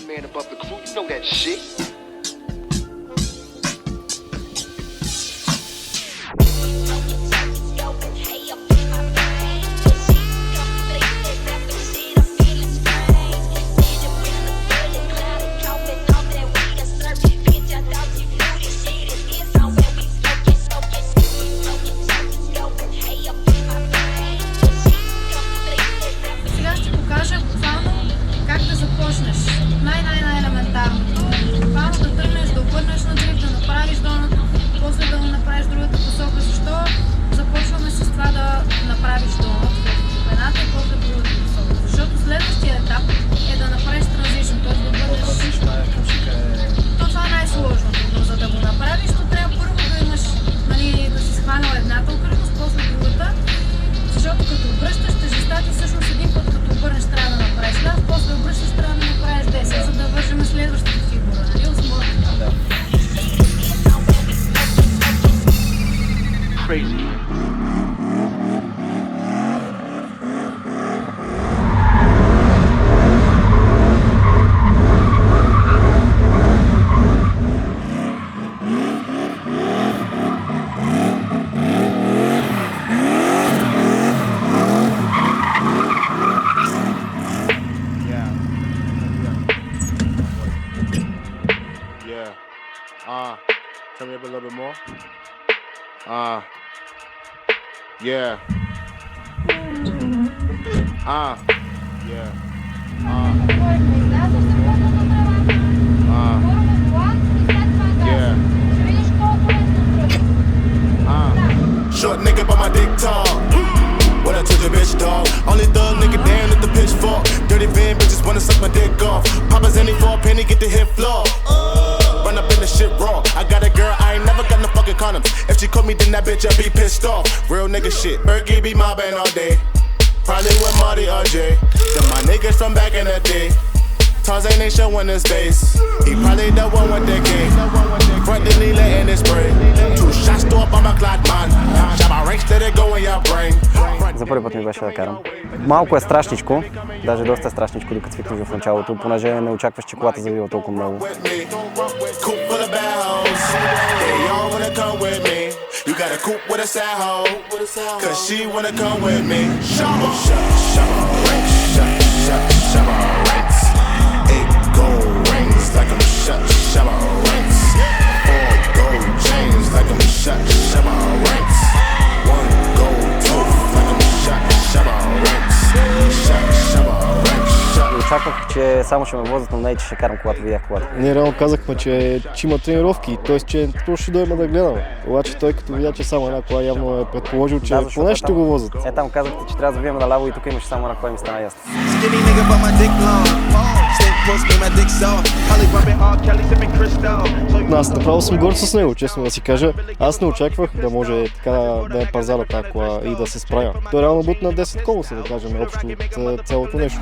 man above the crew, you know that shit. Най-елементарното. Буквално да тръгнеш, да обърнеш на дрифт, да направиш донат, после да го направиш другата посока. Защо започваме с това да направиш донат в едната и после другата посока? Защото следващия етап е да направиш транзишн, т.е. да обърнеш. То това е най-сложното, но за да го направиш, то трябва първо да имаш, нали, да си схванал едната окръжност, после другата. Защото като обръщаш тежестта ти всъщност един път като обърнеш трябва да направиш ляв, после обръщаш трябва да направиш десет, за да вържем следващата фигура, нали? Осмотрено. Да. Crazy. Tell me up a little bit more. Yeah. Yeah. Short nigga but my dick tall. What I told your bitch dog. Only thug nigga down at the pitchfork. Dirty van bitches wanna suck my dick off. Papa's any for a penny, get the hit floor. Run up in the shit raw. I got a girl, I ain't never got no fucking condoms. If she caught me, then that bitch, I'd be pissed off. Real nigga shit. Berkey be mobbing all day. Probably with Marty or Jay. Then my niggas from back in the day. Tarzan ain't showing his face. He probably the one with the game. Front the knee letting it spray. 2 shots to up on my clock, man. Shot my ranks, let it go in your brain. За първи път ми беше да карам. Малко е страшничко, даже доста е страшничко, докато свикнеш в началото, понеже не очакваш, че колата завива толкова много. You got a coupe with a side hoe, cause she wanna come with me. Shabba ranks, 8 gold rings like I'm shabba ranks. 4 gold chains like I'm shabba ranks. 1 gold tooth like I'm shabba ranks. Shabba ranks. Очаквах, че само ще ме возят, но не, че ще карам колата, видях колата. Ние реално казахме, че има тренировки, т.е. че просто ще дойме да гледаме. Обаче той като видя, че само една кола, явно е предположил, че поне ще го возят. Там казахте, че трябва да завием наляво и тук имаше само една кола и ми стана ясно. Аз направо съм горд с него, честно да си кажа. Аз не очаквах да може така да е пазара тази кола и да се справя. Той реално бутна 10 колеса, да кажем, общо от цялото нещо.